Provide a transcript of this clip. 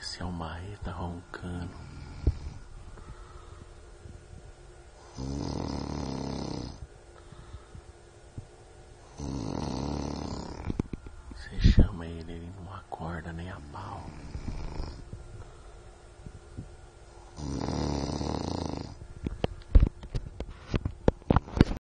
Esse é o marreta roncando. Você chama ele não acorda nem a pau.